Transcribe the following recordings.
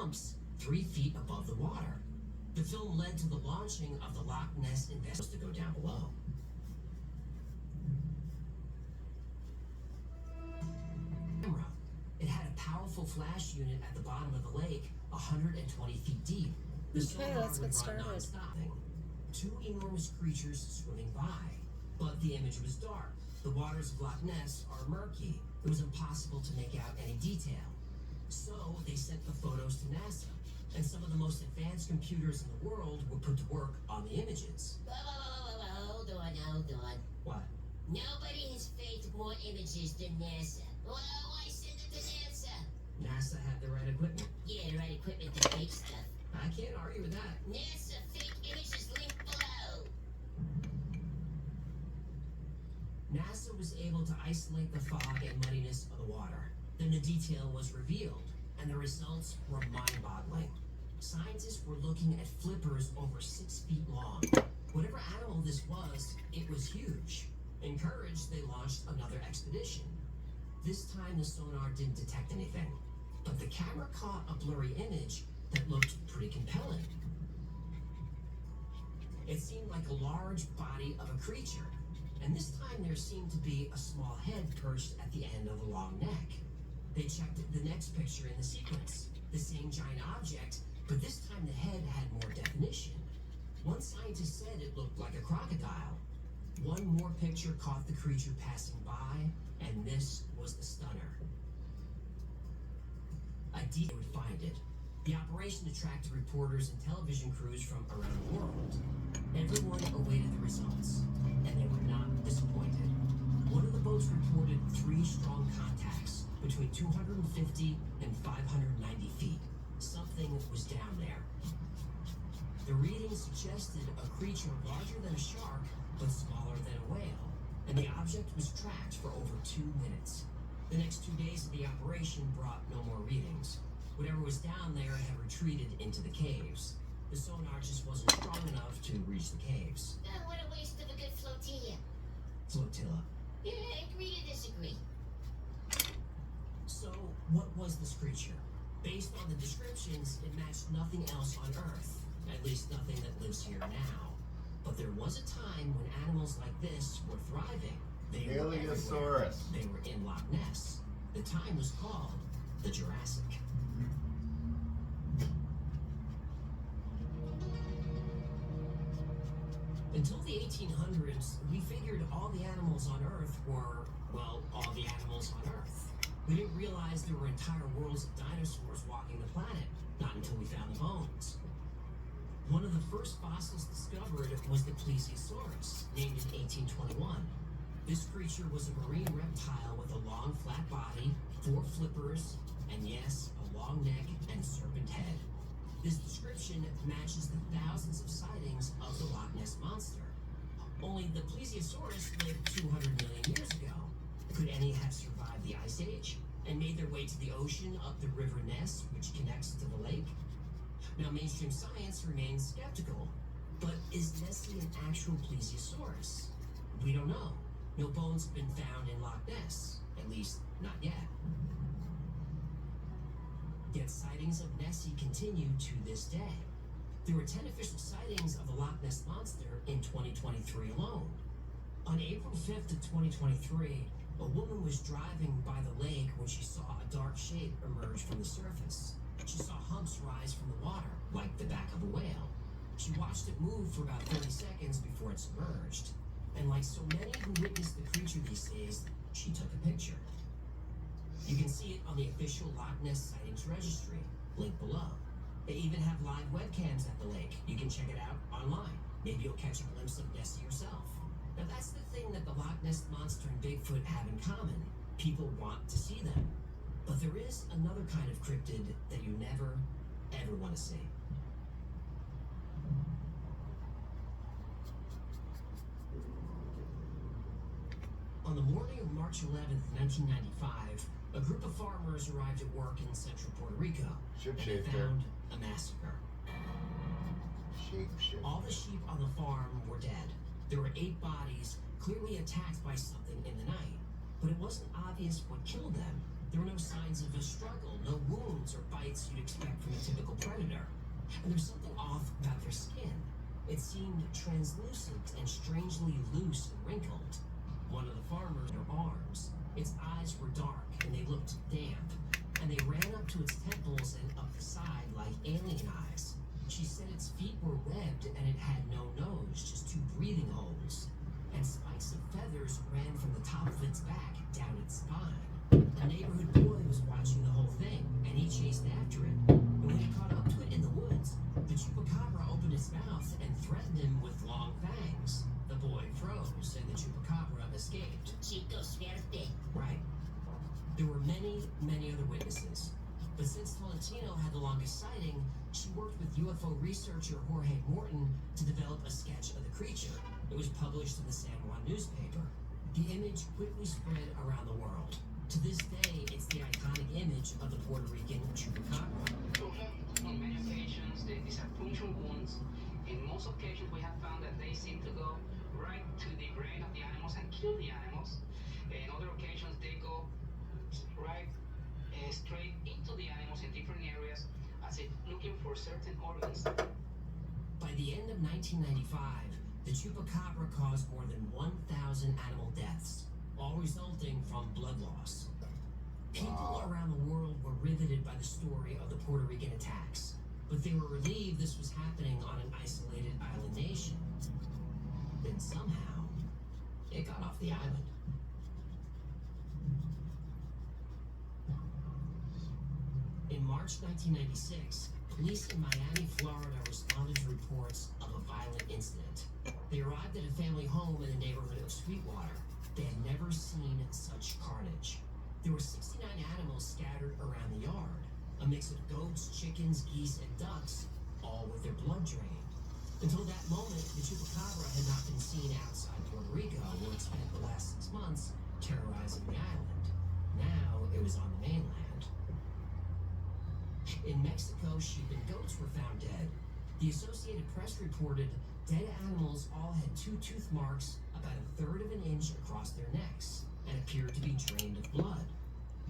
humps 3 feet above the water. The film led to the launching of the Loch Ness investigation to go down below. It had a powerful flash unit at the bottom of the lake, 120 feet deep. The sonar let's would get run started. non-stop. Two enormous creatures swimming by, but the image was dark. The waters of Loch Ness are murky. It was impossible to make out any detail. So they sent the photos to NASA, and some of the most advanced computers in the world were put to work on the images. Hold on. What? Nobody has faked more images than NASA. Why send it to NASA? NASA had the right equipment. Yeah, the right equipment to fake stuff. I can't argue with that. NASA fake images linked below. NASA was able to isolate the fog and muddiness of the water. Then the detail was revealed, and the results were mind-boggling. Scientists were looking at flippers over 6 feet long. Whatever animal this was, it was huge. Encouraged, they launched another expedition. This time the sonar didn't detect anything, but the camera caught a blurry image that looked pretty compelling. It seemed like a large body of a creature, and this time there seemed to be a small head perched at the end of a long neck. They checked the next picture in the sequence, the same giant object, but this time the head had more definition. One scientist said it looked like a crocodile. One more picture caught the creature passing by, and this was the stunner. A DJ would find it. The operation attracted reporters and television crews from around the world. Everyone awaited the results, and they were not disappointed. One of the boats reported 3 strong contacts between 250 and 590 feet. Something was down there. The reading suggested a creature larger than a shark, but smaller than a whale, and the object was tracked for over 2 minutes. The next 2 days of the operation brought no more readings. Whatever was down there had retreated into the caves. The sonar just wasn't strong enough to reach the caves. Oh, what a waste of a good flotilla. Flotilla. Yeah, agree to disagree. So, what was this creature? Based on the descriptions, it matched nothing else on Earth. At least nothing that lives here now. But there was a time when animals like this were thriving. They were everywhere. They were in Loch Ness. The time was called the Jurassic. Until the 1800s, we figured all the animals on Earth were, well, all the animals on Earth. We didn't realize there were entire worlds of dinosaurs walking the planet, not until we found the bones. One of the first fossils discovered was the Plesiosaurus, named in 1821. This creature was a marine reptile with a long, flat body, 4 flippers, and yes, a long neck and serpent head. This description matches the thousands of sightings of the Loch Ness Monster. Only the Plesiosaurus lived 200 million years ago. Could any have survived the Ice Age and made their way to the ocean up the River Ness, which connects to the lake? Now, mainstream science remains skeptical, but is Nessie an actual Plesiosaurus? We don't know. No bones have been found in Loch Ness, at least not yet. Yet sightings of Nessie continue to this day. There were 10 official sightings of the Loch Ness Monster in 2023 alone. On April 5th of 2023, a woman was driving by the lake when she saw a dark shape emerge from the surface. She saw humps rise from the water, like the back of a whale. She watched it move for about 30 seconds before it submerged. And like so many who witnessed the creature these days, she took a picture. You can see it on the official Loch Ness Sightings Registry, linked below. They even have live webcams at the lake. You can check it out online. Maybe you'll catch a glimpse of Nessie yourself. Now that's the thing that the Loch Ness Monster and Bigfoot have in common. People want to see them. But there is another kind of cryptid that you never, ever want to see. On the morning of March 11th, 1995, a group of farmers arrived at work in central Puerto Rico, and they found a massacre. All the sheep on the farm were dead. There were 8 bodies, clearly attacked by something in the night. But it wasn't obvious what killed them. There were no signs of a struggle, no wounds or bites you'd expect from a typical And there's something off about their skin. It seemed translucent and strangely loose and wrinkled. One of the farmers, their arms, its eyes were dark and they looked damp, and they ran up to its temples and up the side like alien eyes. She said its feet were webbed and it had no nose, just two breathing holes. And spikes of feathers ran from the top of its back down its spine. A neighborhood boy was watching the whole thing, and he chased after it. And when he caught up to it in the woods, the chupacabra opened its mouth and threatened him with long fangs. The boy froze, and the chupacabra escaped. Chico suerte. Right. There were many, many other witnesses. But since Tolentino had the longest sighting, she worked with UFO researcher Jorge Morton to develop a sketch of the creature. It was published in the San Juan newspaper. The image quickly spread around the world. To this day, it's the iconic image of the Puerto Rican chupacabra. On many occasions, these are puncture wounds. In most occasions, we have found that they seem to go right to the brain of the animals and kill the animals. In other occasions, they go right straight into the animals in different areas, as if looking for certain organs. By the end of 1995, the chupacabra caused more than 1,000 animal deaths, all resulting from blood loss. People around the world were riveted by the story of the Puerto Rican attacks, but they were relieved this was happening on an isolated island nation. Then somehow, it got off the island. In March 1996, police in Miami, Florida responded to reports of a violent incident. They arrived at a family home in the neighborhood of Sweetwater. They had never seen such carnage. There were 69 animals scattered around the yard, a mix of goats, chickens, geese, and ducks, all with their blood drained. Until that moment, the chupacabra had not been seen outside Puerto Rico, where it spent the last 6 months terrorizing the island. Now it was on the mainland. In Mexico, sheep and goats were found dead. The Associated Press reported dead animals all had 2 tooth marks about 1/3 of an inch across their necks and appeared to be drained of blood.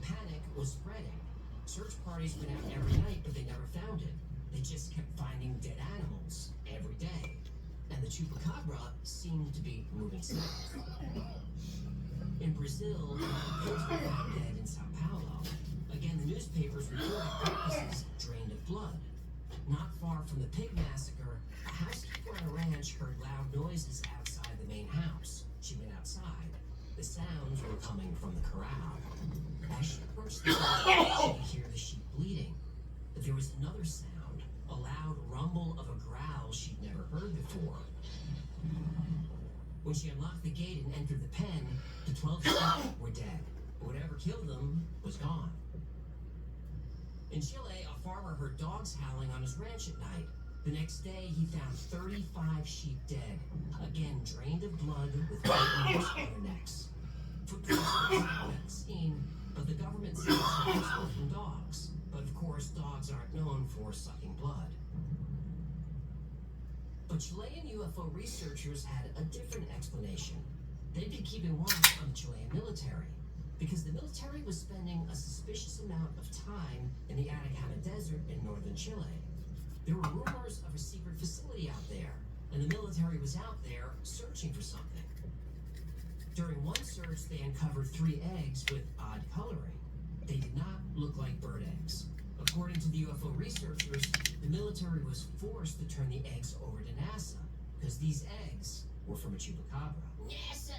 Panic was spreading. Search parties went out every night, but they never found it. They just kept finding dead animals every day. And the chupacabra seemed to be moving south. In Brazil, pigs were found dead in Sao Paulo. Again, the newspapers reported carcasses drained of blood. Not far from the pig massacre, a housekeeper on a ranch heard loud noises outside the main house. She went outside. The sounds were coming from the corral. As she approached the corral, she could hear the sheep bleeding. But there was another sound, a loud rumble of a growl she'd never heard before. When she unlocked the gate and entered the pen, the 12 sheep were dead. Whatever killed them was gone. In Chile, a farmer heard dogs howling on his ranch at night. The next day, he found 35 sheep dead, again drained of blood with white marks on their necks. Footprints were found at the scene, but the government said the were from dogs. But of course, dogs aren't known for sucking blood. But Chilean UFO researchers had a different explanation. They'd been keeping watch on the Chilean military, because the military was spending a suspicious amount of time in the Atacama Desert in northern Chile. There were rumors of a secret facility out there, and the military was out there searching for something. During one search, they uncovered 3 eggs with odd coloring. They did not look like bird eggs. According to the UFO researchers, the military was forced to turn the eggs over to NASA, because these eggs were from a chupacabra. NASA.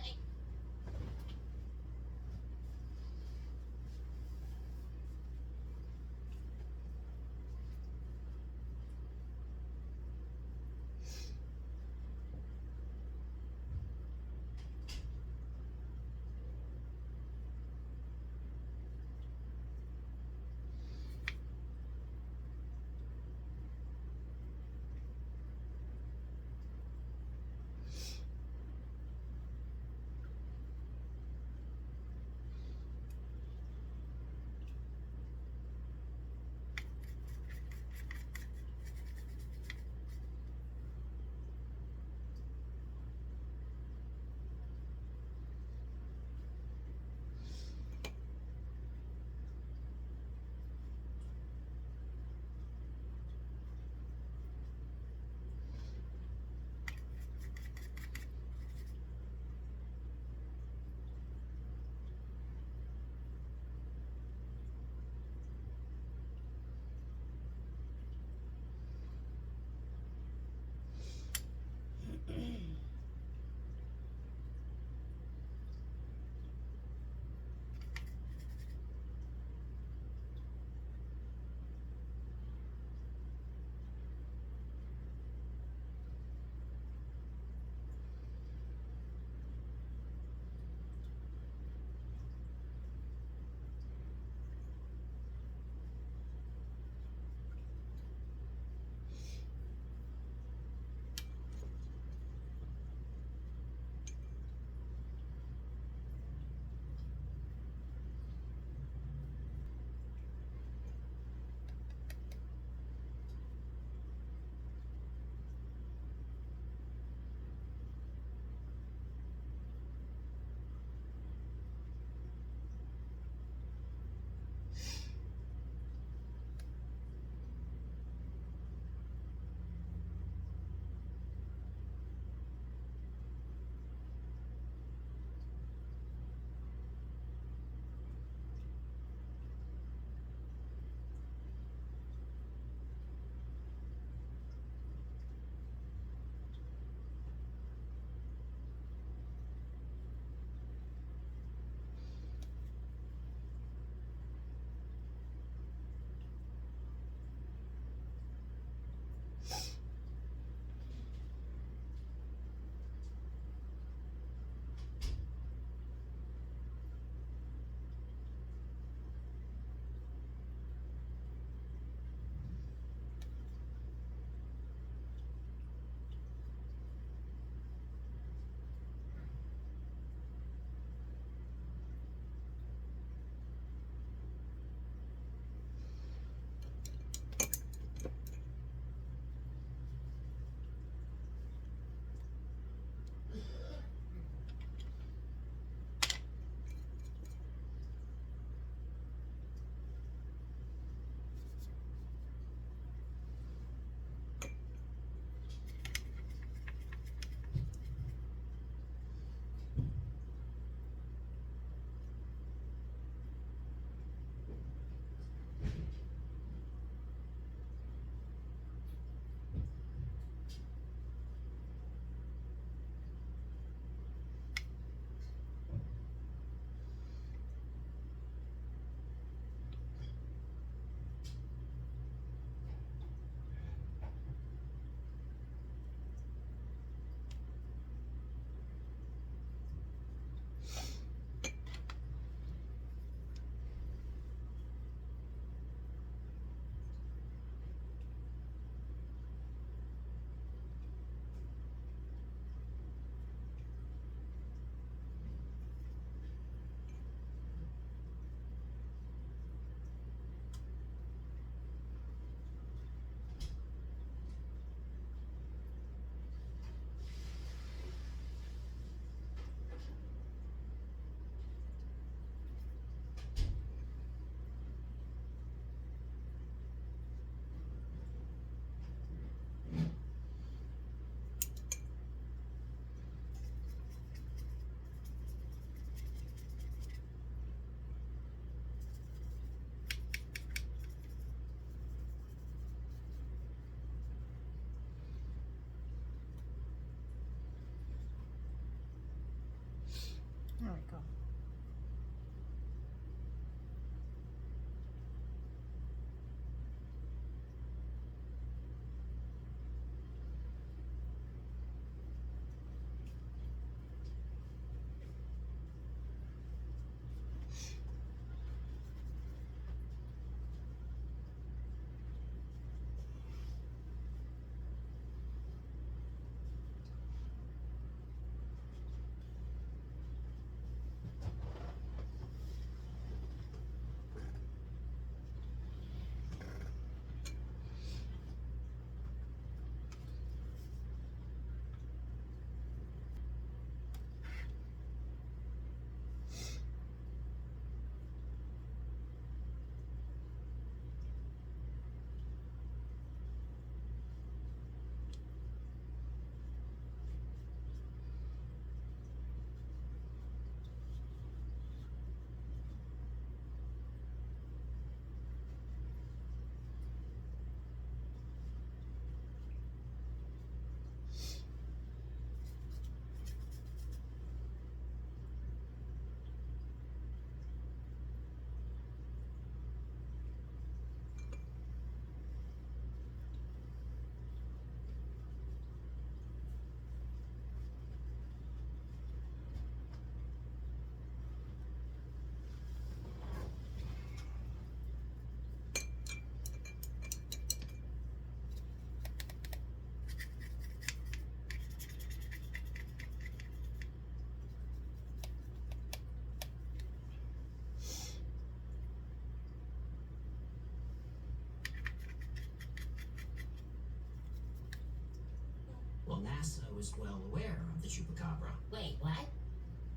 Well, NASA was well aware of the chupacabra Wait, what?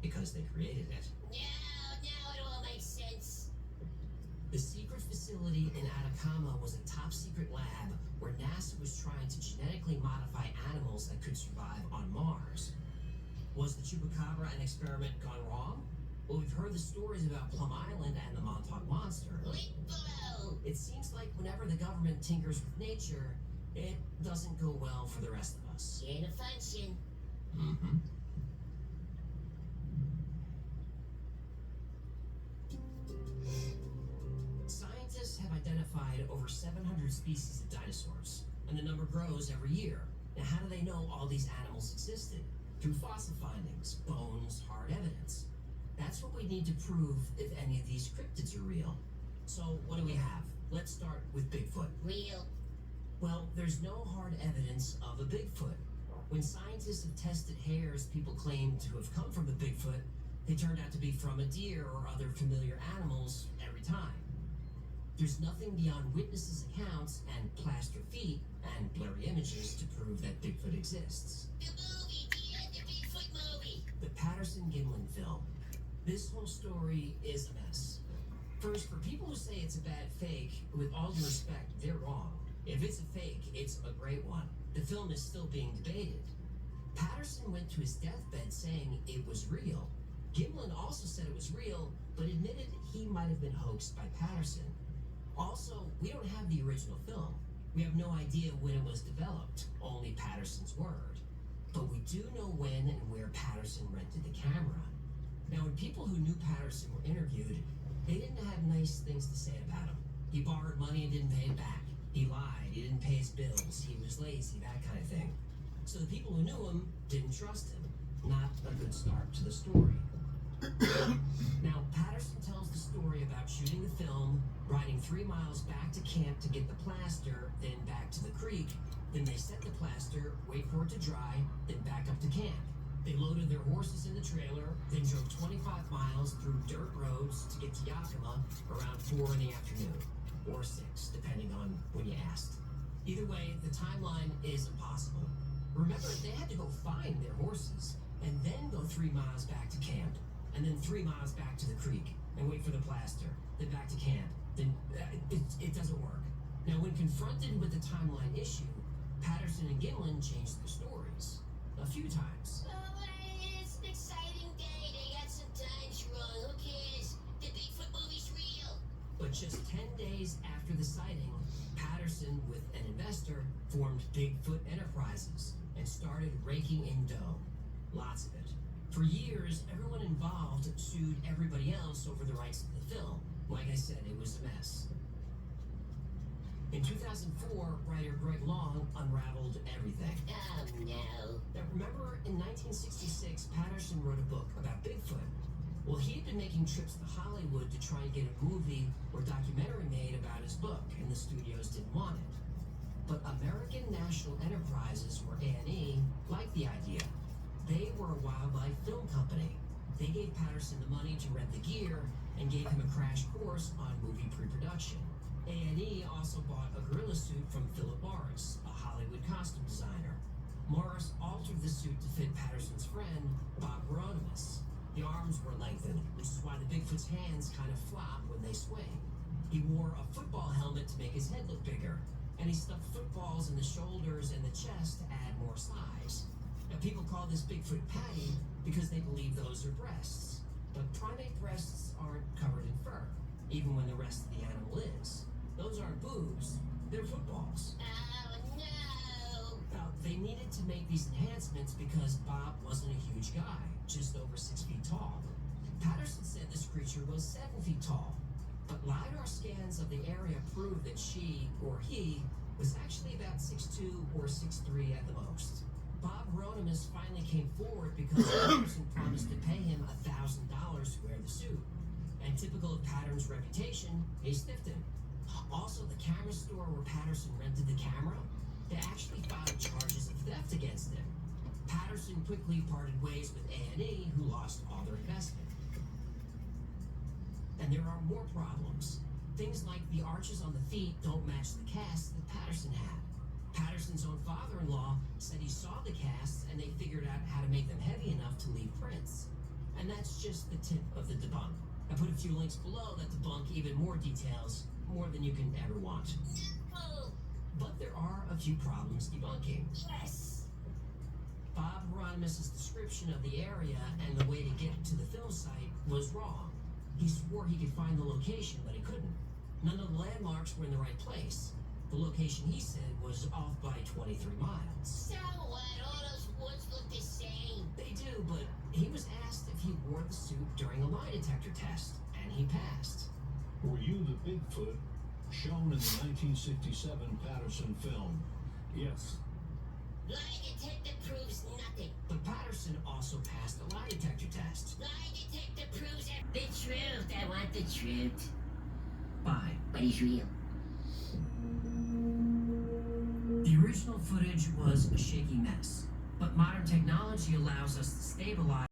because they created it. No, it all makes sense. The secret facility in Atacama was a top secret lab where NASA was trying to genetically modify animals that could survive on Mars. Was the chupacabra an experiment gone wrong? Well, we've heard the stories about Plum Island and the Montauk Monster. Link below. It seems like whenever the government tinkers with nature, it doesn't go well for the rest of us. Gain of function. Mm-hmm. Scientists have identified over 700 species of dinosaurs, and the number grows every year. Now, how do they know all these animals existed? Through fossil findings, bones, hard evidence. That's what we need to prove if any of these cryptids are real. So, what do we have? Let's start with Bigfoot. Real. Well, there's no hard evidence of a Bigfoot. When scientists have tested hairs people claim to have come from a Bigfoot, they turned out to be from a deer or other familiar animals every time. There's nothing beyond witnesses' accounts and plaster feet and blurry images to prove that Bigfoot exists. The movie, the Bigfoot movie. The Patterson-Gimlin film. This whole story is a mess. First, for people who say it's a bad fake, with all due respect, they're wrong. If it's a fake, it's a great one. The film is still being debated. Patterson went to his deathbed saying it was real. Gimlin also said it was real, but admitted he might have been hoaxed by Patterson. Also, we don't have the original film. We have no idea when it was developed, only Patterson's word. But we do know when and where Patterson rented the camera. Now, when people who knew Patterson were interviewed, they didn't have nice things to say about him. He borrowed money and didn't pay it back. He lied, he didn't pay his bills, he was lazy, that kind of thing. So the people who knew him didn't trust him. Not a good start to the story. Now, Patterson tells the story about shooting the film, riding 3 miles back to camp to get the plaster, then back to the creek. Then they set the plaster, wait for it to dry, then back up to camp. They loaded their horses in the trailer, then drove 25 miles through dirt roads to get to Yakima around 4 in the afternoon, or 6, depending on when you asked. Either way, the timeline is impossible. Remember, they had to go find their horses, and then go 3 miles back to camp, and then 3 miles back to the creek, and wait for the plaster, then back to camp. Then it doesn't work. Now, when confronted with the timeline issue, Patterson and Gimlin changed their stories a few times. Oh, it's an exciting day. They got some times wrong. Who cares? The Bigfoot movie's real. But just 10 days after the sighting, Patterson, with an investor, formed Bigfoot Enterprises and started raking in dough. Lots of it. For years, everyone involved sued everybody else over the rights to the film. Like I said, it was a mess. In 2004, writer Greg Long unraveled everything. Oh, no. Now, remember, in 1966, Patterson wrote a book about Bigfoot. Well, he had been making trips to Hollywood to try and get a movie or documentary made about his book, and the studios didn't want it. But American National Enterprises, or A&E, liked the idea. They were a wildlife film company. They gave Patterson the money to rent the gear and gave him a crash course on movie pre-production. A&E also bought a gorilla suit from Philip Morris, a Hollywood costume designer. Morris altered the suit to fit Patterson's friend, Bob Rodimus. The arms were lengthened, which is why the Bigfoot's hands kind of flop when they swing. He wore a football helmet to make his head look bigger, and he stuffed footballs in the shoulders and the chest to add more size. Now, people call this Bigfoot patty because they believe those are breasts. But primate breasts aren't covered in fur, even when the rest of the animal is. Those aren't boobs, they're footballs. Oh, no. Now, they needed to make these enhancements because Bob wasn't a huge guy, just over 6 feet tall. Patterson said this creature was 7 feet tall, but LiDAR scans of the area proved that she, or he, was actually about 6'2" or 6'3" at the most. Bob Rodimus finally came forward because Patterson promised to pay him $1,000 to wear the suit. And typical of Patterson's reputation, he stiffed him. Also, the camera store where Patterson rented the camera, they actually filed charges of theft against him. Patterson quickly parted ways with A&E, who lost all their investment. And there are more problems. Things like the arches on the feet don't match the cast that Patterson had. Patterson Patterson's own father-in-law said he saw the casts and they figured out how to make them heavy enough to leave prints. And that's just the tip of the debunk. I put a few links below that debunk even more details, more than you can ever want. No. But there are a few problems debunking. Yes. Bob Hieronymus' description of the area and the way to get to the film site was wrong. He swore he could find the location, but he couldn't. None of the landmarks were in the right place. The location he said was off by 23 miles. So what? All those woods look the same. They do, but he was asked if he wore the suit during a lie detector test, and he passed. Were you the Bigfoot shown in the 1967 Patterson film? Yes. Lie detector proves nothing. But Patterson also passed a lie detector test. Lie detector proves the truth. I want the truth. Bye. But he's real. The original footage was a shaky mess, but modern technology allows us to stabilize